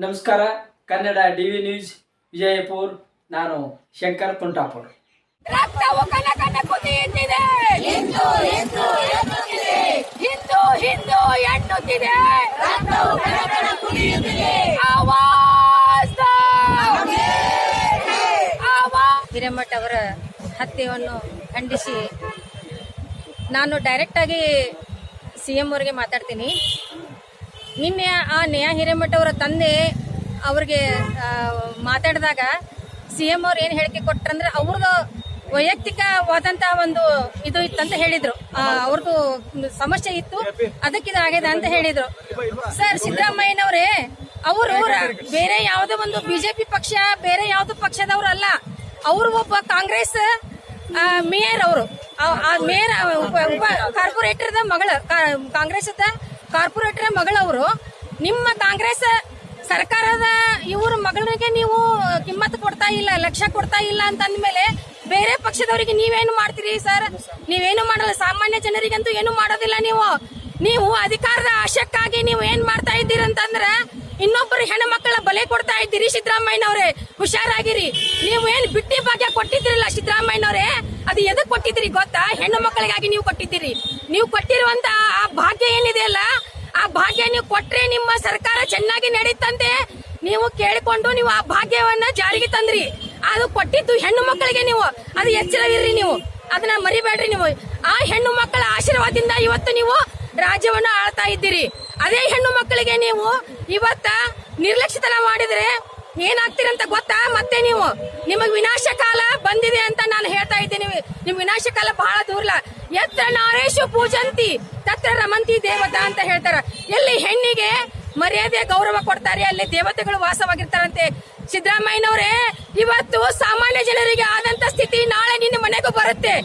ನಮಸ್ಕಾರ. Kannada DV news Vijayapura. ನಾನು ಶಂಕರ್ ತುಂಟಾಪುರ್. ರಕ್ತವು ಕಣ ಕಣ ಕುದಿಯುತ್ತಿದೆ, ಹಿಂದೂ ಹಿಂದೂ ಎನ್ನುತ್ತಿದೆ, ಹಿಂದೂ ಹಿಂದೂ ಎನ್ನುತ್ತಿದೆ, ರಕ್ತವು ಕಣ ಕಣ ಕುದಿಯುತ್ತಿದೆ. ಆವಾಜ್ ಹಿರೇಮಠ ಅವರ ಹತ್ಯೆಯನ್ನು ಖಂಡಿಸಿ ನಾನು ಡೈರೆಕ್ಟ್ ಆಗಿ CM ಅವರಿಗೆ ಮಾತಾಡ್ತೀನಿ. ನಿನ್ನೆ ಆ ನೇಹಾ ಹಿರೇಮಠ ಅವರ ತಂದೆ ಅವ್ರಿಗೆ ಮಾತಾಡಿದಾಗ CM ಅವ್ರು ಏನು ಹೇಳಿಕೆ ಕೊಟ್ರಂದ್ರೆ ಅವ್ರದ್ದು ವೈಯಕ್ತಿಕವಾದಂತ ಒಂದು ಇದು ಇತ್ತಂತ ಹೇಳಿದ್ರು. ಅವ್ರದ್ದು ಸಮಸ್ಯೆ ಇತ್ತು, ಅದಕ್ಕಿದು ಆಗಿದೆ ಅಂತ ಹೇಳಿದ್ರು. ಸರ್, ಸಿದ್ದರಾಮಯ್ಯನವರೇ ಅವರು ಬೇರೆ ಯಾವುದೋ ಒಂದು ಬಿಜೆಪಿ ಪಕ್ಷ, ಬೇರೆ ಯಾವ್ದು ಪಕ್ಷದವ್ರು ಅಲ್ಲ. ಅವರು ಒಬ್ಬ ಕಾಂಗ್ರೆಸ್ ಮೇಯರ್. ಅವರು ಮೇಯರ್ ಕಾರ್ಪೊರೇಟರ್ ಮಗಳ, ಕಾಂಗ್ರೆಸ್ ಕಾರ್ಪೊರೇಟರ್ ಮಗಳವರು. ನಿಮ್ಮ ಕಾಂಗ್ರೆಸ್ ಸರ್ಕಾರದ ಇವ್ರ ಮಗಳಿಗೆ ನೀವು ಕಿಮ್ಮತ್ ಕೊಡ್ತಾ ಇಲ್ಲ, ಲಕ್ಷ್ಯ ಕೊಡ್ತಾ ಇಲ್ಲ ಅಂತ ಅಂದ್ಮೇಲೆ ಬೇರೆ ಪಕ್ಷದವರಿಗೆ ನೀವೇನು ಮಾಡ್ತೀರಿ ಸರ್? ನೀವೇನು ಮಾಡಲ್ಲ. ಸಾಮಾನ್ಯ ಜನರಿಗಂತೂ ಏನು ಮಾಡೋದಿಲ್ಲ. ನೀವು ಅಧಿಕಾರದ ಆಶಕ್ಕಾಗಿ ನೀವು ಏನ್ ಮಾಡ್ತಾ ಇದ್ದೀರಿ ಅಂತಂದ್ರೆ ಇನ್ನೊಬ್ಬರು ಹೆಣ್ಮಕ್ಳ ಬಲೆ ಕೊಡ್ತಾ ಇದ್ದೀರಿ. ಸಿದ್ದರಾಮಯ್ಯನವರೇ ಹುಷಾರಾಗಿರಿ. ನೀವು ಏನ್ ಬಿಟ್ಟಿ ಭಾಗ್ಯ ಕೊಟ್ಟಿದ್ದೀರಲ್ಲ ಸಿದ್ದರಾಮಯ್ಯನವರೇ, ಅದು ಎದಕ್ ಕೊಟ್ಟಿದ್ದೀರಿ ಗೊತ್ತಾ? ಹೆಣ್ಣು ಮಕ್ಕಳಿಗಾಗಿ ನೀವು ಕೊಟ್ಟಿದ್ದೀರಿ. ನೀವು ಕೊಟ್ಟಿರುವಂತ ಆ ಭಾಗ್ಯ ಏನಿದೆ ಅಲ್ಲ, ಆ ಭಾಗ್ಯ ನೀವು ಕೊಟ್ರೆ ನಿಮ್ಮ ಸರ್ಕಾರ ಚೆನ್ನಾಗಿ ನಡೀತಂತೆ ನೀವು ಕೇಳಿಕೊಂಡು ನೀವು ಆ ಭಾಗ್ಯವನ್ನ ಜಾರಿಗೆ ತಂದ್ರಿ. ಅದು ಕೊಟ್ಟಿದ್ದು ಹೆಣ್ಣು ಮಕ್ಕಳಿಗೆ. ನೀವು ಅದು ಎಚ್ಚರವಿರ್ರಿ, ನೀವು ಅದನ್ನ ಮರಿಬೇಡ್ರಿ. ನೀವು ಆ ಹೆಣ್ಣು ಮಕ್ಕಳ ಆಶೀರ್ವಾದದಿಂದ ಇವತ್ತು ನೀವು ರಾಜ್ಯವನ್ನು ಆಳ್ತಾ ಇದ್ದೀರಿ. ಅದೇ ಹೆಣ್ಣು ಮಕ್ಕಳಿಗೆ ನೀವು ಇವತ್ತ ನಿರ್ಲಕ್ಷ್ಯತನ ಮಾಡಿದ್ರೆ ಏನಾಗ್ತೀರಂತ ಗೊತ್ತಾ? ಮತ್ತೆ ನಿಮಗ್ ವಿನಾಶ ಕಾಲ ಬಂದಿದೆ ಅಂತ ನಾನು ಹೇಳ್ತಾ ಇದ್ದೀನಿ. ನಿಮ್ ವಿನಾಶ ಕಾಲ ಬಹಳ ದೂರಲ್ಲ. ಎತ್ರ ನಾರೇಶು ಪೂಜಂತಿ ತತ್ರ ರಮಂತಿ ದೇವತಾ ಅಂತ ಹೇಳ್ತಾರ. ಎಲ್ಲಿ ಹೆಣ್ಣಿಗೆ ಮರ್ಯಾದೆ ಗೌರವ ಕೊಡ್ತಾರೆ ಅಲ್ಲಿ ದೇವತೆಗಳು ವಾಸವಾಗಿರ್ತಾರಂತೆ. ಸಿದ್ದರಾಮಯ್ಯನವರೇ, ಇವತ್ತು ಸಾಮಾನ್ಯ ಜನರಿಗೆ ಆದಂತ ಸ್ಥಿತಿ ನಾಳೆ ನಿನ್ನ ಮನೆಗೂ ಬರುತ್ತೆ.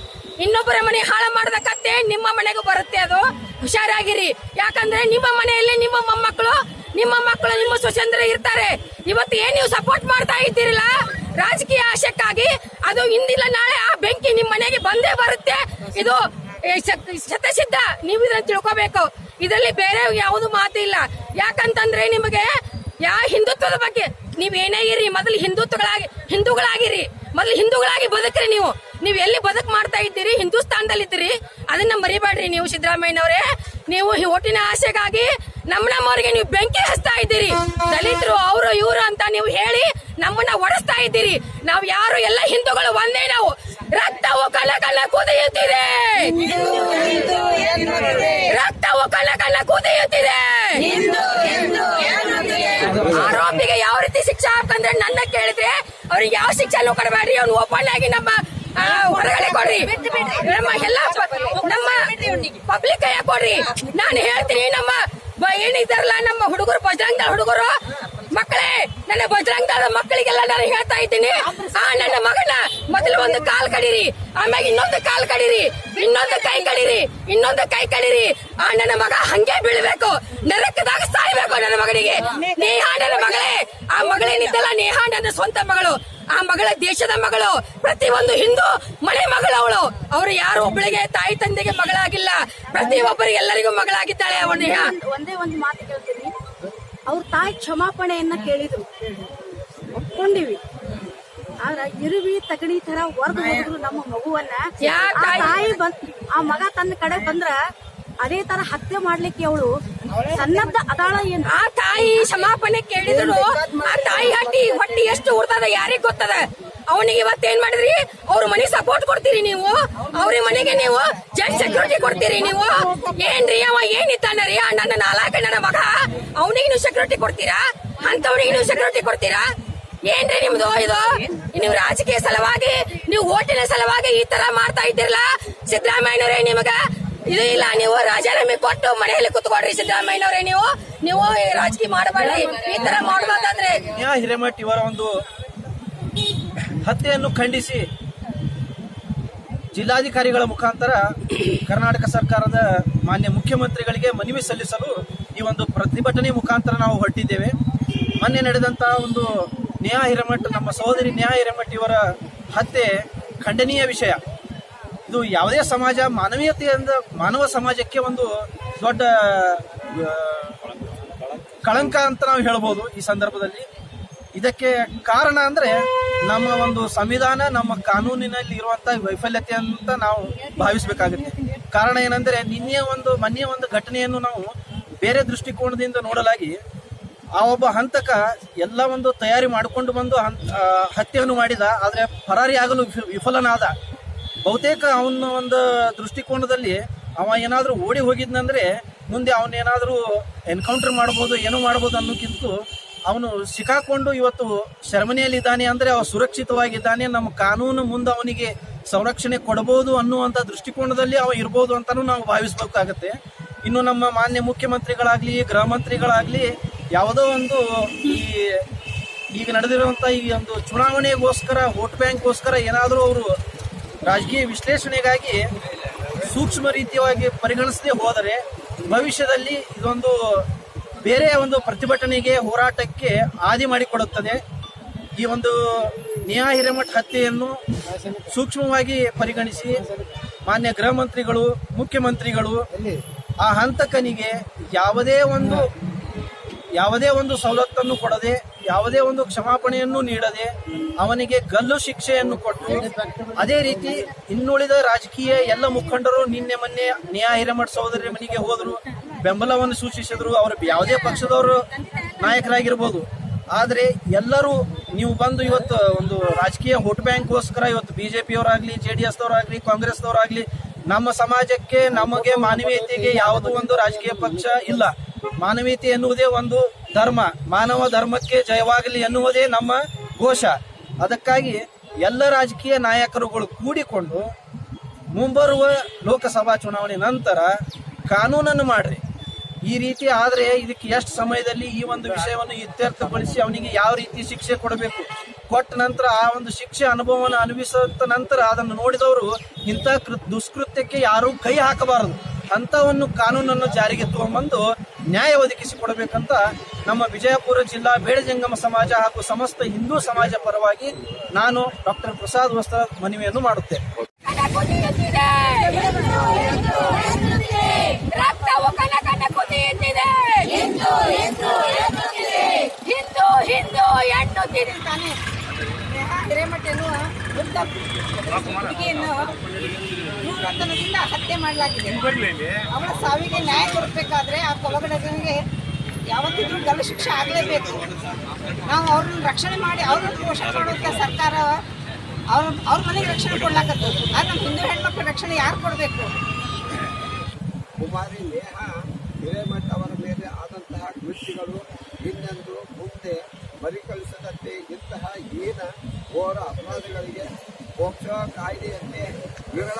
ಇನ್ನೊಬ್ಬರ ಮನೆ ಹಾಳು ಮಾಡದ ಕತ್ತೆ ನಿಮ್ಮ ಮನೆಗೂ ಬರುತ್ತೆ. ಅದು ಹುಷಾರಾಗಿರಿ. ಯಾಕಂದ್ರೆ ನಿಮ್ಮ ಮನೆಯಲ್ಲಿ ನಿಮ್ಮ ಮೊಮ್ಮಕ್ಕಳು, ನಿಮ್ಮ ಸ್ವತಂತ್ರ ಇರ್ತಾರೆ. ಇವತ್ತು ಏನ್ ನೀವು ಸಪೋರ್ಟ್ ಮಾಡ್ತಾ ಇದ್ದೀರಲ್ಲ ರಾಜಕೀಯ ಆಶಕ್ಕಾಗಿ, ಅದು ಇಂದಿಲ್ಲ ನಾಳೆ ಆ ಬೆಂಕಿ ನಿಮ್ಮ ಮನೆಗೆ ಬಂದೇ ಬರುತ್ತೆ. ಇದು ಶತಸಿದ್ಧ. ನೀವು ಇದನ್ನ ತಿಳ್ಕೋಬೇಕು. ಇದರಲ್ಲಿ ಬೇರೆ ಯಾವುದು ಮಾತು ಇಲ್ಲ. ಯಾಕಂತಂದ್ರೆ ನಿಮಗೆ ಹಿಂದುತ್ವದ ಬಗ್ಗೆ ನೀವೇನೇ ಇರಿ, ಮೊದಲು ಹಿಂದೂಗಳಾಗಿರಿ. ಮೊದಲು ಹಿಂದೂಗಳಾಗಿ ಬದುಕ್ರಿ. ನೀವು ಎಲ್ಲಿ ಬದುಕು ಮಾಡ್ತಾ ಇದ್ದೀರಿ? ಹಿಂದೂಸ್ತಾನದಲ್ಲಿ ಇದ್ದೀರಿ. ಅದನ್ನ ಮರಿಬೇಡ್ರಿ. ನೀವು ಸಿದ್ದರಾಮಯ್ಯನವರೇ, ನೀವು ಓಟಿನ ಆಸೆಗಾಗಿ ನಮ್ಮವರಿಗೆ ನೀವು ಬೆಂಕಿ ಹಚ್ತಾ ಇದ್ದೀರಿ. ದಲಿತರು ಅವರು ಇವರು ಅಂತ ನೀವು ಹೇಳಿ ನಮ್ಮನ್ನ ಒಡಿಸ್ತಾ ಇದ್ದೀರಿ. ನಾವು ಯಾರು ಎಲ್ಲ ಹಿಂದೂಗಳು ಒಂದೇ. ನಾವು ರಕ್ತವು ಕಲ ಕಲ ಕುದಿಯುತ್ತಿದೆ, ರಕ್ತವು ಕಲ ಕಲ ಕುದಿಯುತ್ತಿದೆ. ಆರೋಪಿಗೆ ಯಾವ ರೀತಿ ಶಿಕ್ಷೆ ಹಾಕಂದ್ರೆ ನನ್ನ ಕೇಳಿದ್ರೆ ಅವ್ರಿಗೆ ಯಾವ ಶಿಕ್ಷೆನೂ ಕೊಡಬೇಡ್ರಿ. ಅವ್ನು ಓಪನ್ ಆಗಿ ನಮ್ಮ ಹೊರಗಡೆ ಕೊಡ್ರಿ. ನಮ್ಮ ಎಲ್ಲ ನಮ್ಮ ಪಬ್ಲಿಕ್ ಕೈಯ ಕೊಡ್ರಿ. ನಾನು ಹೇಳ್ತೀನಿ, ನಮ್ಮ ಏನಿದಾರಲ್ಲ ನಮ್ಮ ಹುಡುಗರು, ಬಜರಂಗ ದಳ ಹುಡುಗರು ಮಕ್ಕಳೇ, ನನ್ನ ಬಜರಂಗ ದಳದ ಮಕ್ಕಳಿಗೆಲ್ಲ ನಾನು ಹೇಳ್ತಾ ಇದ್ದೀನಿ, ನನ್ನ ಮಗನ ಮೊದಲು ಒಂದು ಕಾಲ್ ಕಡೀರಿ, ಆಮ್ಯಾಗ ಇನ್ನೊಂದು ಕಾಲ್ ಕಡೀರಿ, ಇನ್ನೊಂದು ಕೈ ಕಡೀರಿ, ಇನ್ನೊಂದು ಕೈ ಕಡೀರಿ. ನನ್ನ ಮಗ ಹಂಗೆ ಬೀಳ್ಬೇಕು, ನರಕದಾಗ ಸಾಯ್ಬೇಕು ನನ್ನ ಮಗನಿಗೆ. ನೇಹಾ ನನ್ನ ಮಗಳೇ, ಆ ಮಗಳೇನಿದ್ದಲ್ಲ ನೇಹಾ ನನ್ನ ಸ್ವಂತ ಮಗಳು. ಆ ಮಗಳ ದೇಶದ ಮಗಳು, ಪ್ರತಿ ಒಂದು ಹಿಂದೂ ಮನೆ ಮಗಳು ಅವಳು. ಅವರು ಯಾರು ಒಬ್ಬಳಿಗೆ ತಾಯಿ ತಂದೆಗೆ ಮಗಳಾಗಿಲ್ಲ, ಪ್ರತಿ ಒಬ್ಬರಿಗೆ ಎಲ್ಲರಿಗೂ ಮಗಳಾಗಿದ್ದಾಳೆ ಅವಳು ನೇಹಾ. ಒಂದೇ ಒಂದು ಮಾತು ಕೇಳ್ತೀನಿ, ಅವ್ರ ತಾಯಿ ಕ್ಷಮಾಪಣೆಯನ್ನ ಕೇಳಿದ್ರು, ಒಪ್ಕೊಂಡಿವಿ. ಆದ್ರ ಇರುವಿ ತಗಣಿ ತರ ಹೊರದು ಹೋದ್ರು ನಮ್ಮ ಮಗುವನ್ನ. ತಾಯಿ ಆ ಮಗ ತನ್ನ ಕಡೆ ಬಂದ್ರ ಅದೇ ತರ ಹತ್ಯೆ ಮಾಡ್ಲಿಕ್ಕೆ ಅವಳು ಸನ್ನದ್ಧ ಅದಾಳ. ಏನು ಆ ತಾಯಿ ಕ್ಷಮಾಪಣೆ ಕೇಳಿದ್ರು. ಆ ತಾಯಿ ಹೊಟ್ಟಿ ಎಷ್ಟು ಉರ್ತದ ಯಾರಿಗ್ ಗೊತ್ತದ? ಅವನಿಗೆ ಇವತ್ತೇನ್ ಮಾಡಿದ್ರಿ? ಅವ್ರ ಮನೆ ಸಪೋರ್ಟ್ ಕೊಡ್ತೀರಿ ನೀವು, ಅವ್ರ ಮನೆಗೆ ನೀವು ಜನ್ ಸೆಕ್ಯೂರಿಟಿ ಕೊಡ್ತೀರಿ ನೀವು. ಏನ್ರಿ ಅವ ಏನಿದ್ದಾನರಿ ನನ್ನ ನನ್ನ ಮಗ, ಅವನಿಗೆ ನೀವು ಸೆಕ್ಯೂರಿಟಿ ಕೊಡ್ತೀರಾ? ಅಂತವನಿಗೆ ನೀವು ಸೆಕ್ಯೂರಿಟಿ ಕೊಡ್ತೀರಾ? ಏನ್ರಿ ನಿಮ್ದು ಇದು? ನೀವು ರಾಜಕೀಯ ಸಲುವಾಗಿ, ನೀವು ಓಟಿನ ಸಲುವಾಗಿ ಈ ತರ ಮಾಡ್ತಾ ಇದ್ದೀರಲ್ಲ ಸಿದ್ದರಾಮಯ್ಯನವರೇ. ನಿಮಗ ಇದು ಇಲ್ಲ. ನೀವು ರಾಜೀನಾಮೆ ಕೊಟ್ಟು ಮನೆಯಲ್ಲಿ ಕುತ್ಕೊಡ್ರಿ ಸಿದ್ದರಾಮಯ್ಯನವರೇ. ನೀವು ರಾಜಕೀಯ ಮಾಡಬೇಡ್ರಿ. ಈ ತರ ಮಾಡಬಾರ್ದಾದ್ರೆ ನೇಹಾ ಹಿರೇಮಠ್ ಇವರ ಒಂದು ಹತ್ಯೆಯನ್ನು ಖಂಡಿಸಿ ಜಿಲ್ಲಾಧಿಕಾರಿಗಳ ಮುಖಾಂತರ ಕರ್ನಾಟಕ ಸರ್ಕಾರದ ಮಾನ್ಯ ಮುಖ್ಯಮಂತ್ರಿಗಳಿಗೆ ಮನವಿ ಸಲ್ಲಿಸಲು ಈ ಒಂದು ಪ್ರತಿಭಟನೆ ಮುಖಾಂತರ ನಾವು ಹೊರಟಿದ್ದೇವೆ. ಮೊನ್ನೆ ನಡೆದಂತಹ ಒಂದು ನೇಹಾ ಹಿರೇಮಠ್, ನಮ್ಮ ಸಹೋದರಿ ನೇಹಾ ಹಿರೇಮಠ್ ಇವರ ಹತ್ಯೆ ಖಂಡನೀಯ ವಿಷಯ. ಇದು ಯಾವುದೇ ಸಮಾಜ, ಮಾನವೀಯತೆಯಿಂದ ಮಾನವ ಸಮಾಜಕ್ಕೆ ಒಂದು ದೊಡ್ಡ ಕಳಂಕ ಅಂತ ನಾವು ಹೇಳ್ಬೋದು ಈ ಸಂದರ್ಭದಲ್ಲಿ. ಇದಕ್ಕೆ ಕಾರಣ ಅಂದ್ರೆ ನಮ್ಮ ಒಂದು ಸಂವಿಧಾನ, ನಮ್ಮ ಕಾನೂನಿನಲ್ಲಿ ಇರುವಂತಹ ವೈಫಲ್ಯತೆ ಅಂತ ನಾವು ಭಾವಿಸಬೇಕಾಗುತ್ತೆ. ಕಾರಣ ಏನಂದ್ರೆ ಮೊನ್ನೆ ಒಂದು ಘಟನೆಯನ್ನು ನಾವು ಬೇರೆ ದೃಷ್ಟಿಕೋನದಿಂದ ನೋಡಲಾಗಿ ಆ ಒಬ್ಬ ಹಂತಕ ಎಲ್ಲ ಒಂದು ತಯಾರಿ ಮಾಡಿಕೊಂಡು ಬಂದು ಹತ್ಯೆಯನ್ನು ಮಾಡಿದ. ಆದ್ರೆ ಪರಾರಿ ಆಗಲು ವಿಫಲನಾದ. ಬಹುತೇಕ ಅವನ ಒಂದು ದೃಷ್ಟಿಕೋನದಲ್ಲಿ ಅವ ಏನಾದ್ರೂ ಓಡಿ ಹೋಗಿದ್ನಂದ್ರೆ ಮುಂದೆ ಅವನೇನಾದ್ರೂ ಎನ್ಕೌಂಟರ್ ಮಾಡ್ಬೋದು, ಏನೋ ಮಾಡ್ಬೋದು ಅನ್ನೋಕ್ಕಿಂತ ಅವನು ಸಿಕ್ಕಾಕೊಂಡು ಇವತ್ತು ಸೆರೆಮನಿಯಲ್ಲಿ ಇದ್ದಾನೆ ಅಂದ್ರೆ ಅವ ಸುರಕ್ಷಿತವಾಗಿದ್ದಾನೆ, ನಮ್ಮ ಕಾನೂನು ಮುಂದೆ ಅವನಿಗೆ ಸಂರಕ್ಷಣೆ ಕೊಡಬಹುದು ಅನ್ನುವಂಥ ದೃಷ್ಟಿಕೋನದಲ್ಲಿ ಅವ ಇರ್ಬೋದು ಅಂತಾನು ನಾವು ಭಾವಿಸಬೇಕಾಗತ್ತೆ. ಇನ್ನು ನಮ್ಮ ಮಾನ್ಯ ಮುಖ್ಯಮಂತ್ರಿಗಳಾಗ್ಲಿ, ಗೃಹ ಮಂತ್ರಿಗಳಾಗ್ಲಿ ಯಾವುದೋ ಒಂದು ಈಗ ನಡೆದಿರುವಂತ ಈ ಒಂದು ಚುನಾವಣೆಗೋಸ್ಕರ, ವೋಟ್ ಬ್ಯಾಂಕ್ಗೋಸ್ಕರ ಏನಾದರೂ ಅವರು ರಾಜಕೀಯ ವಿಶ್ಲೇಷಣೆಗಾಗಿ ಸೂಕ್ಷ್ಮ ರೀತಿಯಾಗಿ ಪರಿಗಣಿಸದೆ ಹೋದರೆ ಭವಿಷ್ಯದಲ್ಲಿ ಇದೊಂದು ಬೇರೆ ಒಂದು ಪ್ರತಿಭಟನೆಗೆ, ಹೋರಾಟಕ್ಕೆ ಆದಿ ಮಾಡಿಕೊಡುತ್ತದೆ. ಈ ಒಂದು ನೇಹಾ ಹಿರೇಮಠ ಹತ್ಯೆಯನ್ನು ಸೂಕ್ಷ್ಮವಾಗಿ ಪರಿಗಣಿಸಿ ಮಾನ್ಯ ಗೃಹ ಮಂತ್ರಿಗಳು, ಮುಖ್ಯಮಂತ್ರಿಗಳು ಆ ಹಂತಕನಿಗೆ ಯಾವುದೇ ಒಂದು ಸವಲತ್ತನ್ನು ಕೊಡದೆ, ಯಾವುದೇ ಒಂದು ಕ್ಷಮಾಪಣೆಯನ್ನು ನೀಡದೆ ಅವನಿಗೆ ಗಲ್ಲು ಶಿಕ್ಷೆಯನ್ನು ಕೊಟ್ಟು, ಅದೇ ರೀತಿ ಇನ್ನುಳಿದ ರಾಜಕೀಯ ಎಲ್ಲ ಮುಖಂಡರು ನಿನ್ನೆ ಮೊನ್ನೆ ನೇಹಾ ಹಿರೇಮಠ ಸಹೋದರಿ ಮನೆಗೆ ಹೋದ್ರು, ಬೆಂಬಲವನ್ನು ಸೂಚಿಸಿದ್ರು. ಅವರು ಯಾವುದೇ ಪಕ್ಷದವರು ನಾಯಕರಾಗಿರ್ಬೋದು. ಆದ್ರೆ ಎಲ್ಲರೂ ನೀವು ಬಂದು ಇವತ್ತು ಒಂದು ರಾಜಕೀಯ ವೋಟ್ ಬ್ಯಾಂಕ್ಗೋಸ್ಕರ ಇವತ್ತು ಬಿಜೆಪಿಯವರಾಗ್ಲಿ, JDS ದವರಾಗ್ಲಿ, ಕಾಂಗ್ರೆಸ್ದವರಾಗ್ಲಿ ನಮ್ಮ ಸಮಾಜಕ್ಕೆ, ನಮಗೆ ಮಾನವೀಯತೆಗೆ ಯಾವುದೋ ಒಂದು ರಾಜಕೀಯ ಪಕ್ಷ ಇಲ್ಲ. ಮಾನವೀಯತೆ ಎನ್ನುವುದೇ ಒಂದು ಧರ್ಮ, ಮಾನವ ಧರ್ಮಕ್ಕೆ ಜಯವಾಗಲಿ ಎನ್ನುವುದೇ ನಮ್ಮ ಘೋಷ. ಅದಕ್ಕಾಗಿ ಎಲ್ಲ ರಾಜಕೀಯ ನಾಯಕರುಗಳು ಕೂಡಿಕೊಂಡು ಮುಂಬರುವ ಲೋಕಸಭಾ ಚುನಾವಣೆ ನಂತರ ಕಾನೂನನ್ನು ಮಾಡ್ರಿ. ಈ ರೀತಿ ಆದ್ರೆ ಇದಕ್ಕೆ ಎಷ್ಟು ಸಮಯದಲ್ಲಿ ಈ ಒಂದು ವಿಷಯವನ್ನು ಇತ್ಯರ್ಥಗೊಳಿಸಿ ಅವನಿಗೆ ಯಾವ ರೀತಿ ಶಿಕ್ಷೆ ಕೊಡಬೇಕು, ಕೊಟ್ಟ ನಂತರ ಆ ಒಂದು ಶಿಕ್ಷೆ ಅನುಭವವನ್ನು ಅನುಭವಿಸಿದ ನಂತರ ಅದನ್ನು ನೋಡಿದವರು ಇಂಥ ದುಷ್ಕೃತ್ಯಕ್ಕೆ ಯಾರೂ ಕೈ ಹಾಕಬಾರದು. ಅಂಥವನ್ನು ಕಾನೂನನ್ನು ಜಾರಿಗೆ ತಗೊಂಡ್ಬಂದು ನ್ಯಾಯ ಒದಗಿಸಿಕೊಡಬೇಕಂತ ನಮ್ಮ ವಿಜಯಪುರ ಜಿಲ್ಲಾ ಬೇಡಜಂಗಮ ಸಮಾಜ ಹಾಗೂ ಸಮಸ್ತ ಹಿಂದೂ ಸಮಾಜ ಪರವಾಗಿ ನಾನು ಡಾಕ್ಟರ್ ಪ್ರಸಾದ್ ವಸ್ತ್ರ ಮನವಿಯನ್ನು ಮಾಡುತ್ತೇನೆ. ರಕ್ತವು ಕನಕನ ಕುದಿಯುತ್ತಿದೆ, ಹಿಂದೂ ಎನ್ನುತ್ತಿದ್ದಾನೆ. ನೇಹಾ ಹಿರೇಮಠ ಎನ್ನುವ ವೃದ್ಧ ಹುಡುಗಿಯನ್ನು ಕ್ರೂರತನದಿಂದ ಹತ್ಯೆ ಮಾಡಲಾಗಿದೆ. ಅವಳ ಸಾವಿಗೆ ನ್ಯಾಯ ಕೊಡಬೇಕಾದ್ರೆ ಆ ಕೊಲೆಗಡನಿಗೆ ಯಾವತ್ತಿದ್ರೂ ಗಲ್ಲು ಶಿಕ್ಷೆ ಆಗಲೇಬೇಕು. ನಾವು ಅವ್ರನ್ನ ರಕ್ಷಣೆ ಮಾಡಿ ಅವ್ರನ್ನ ಪೋಷಣೆ ಮಾಡುವಂಥ ಸರ್ಕಾರ ಅವ್ರ ಮನೆಗೆ ರಕ್ಷಣೆ ಕೊಡ್ಲಾಕತ್ತು. ಆದ್ರೆ ನಮ್ಮ ಹಿಂದೂ ಹೆಣ್ಮಕ್ಳ ರಕ್ಷಣೆ ಯಾರು ಕೊಡಬೇಕು? ಕುಮಾರಿ ನೇಹಾ ಹಿರೇಮಠ ಅವರ ಮೇಲೆ ಆದಂತಹ ಕೃತ್ಯಗಳು ಇನ್ನೆಂದು ಮುಂದೆ ಮರುಕಳಿಸದಂತೆ ಇಂತಹ ಹೀನ ಘೋರ ಅಪರಾಧಗಳಿಗೆ ಪೋಕ್ಸೋ ಕಾಯ್ದೆಯಂತೆ ವಿರಳ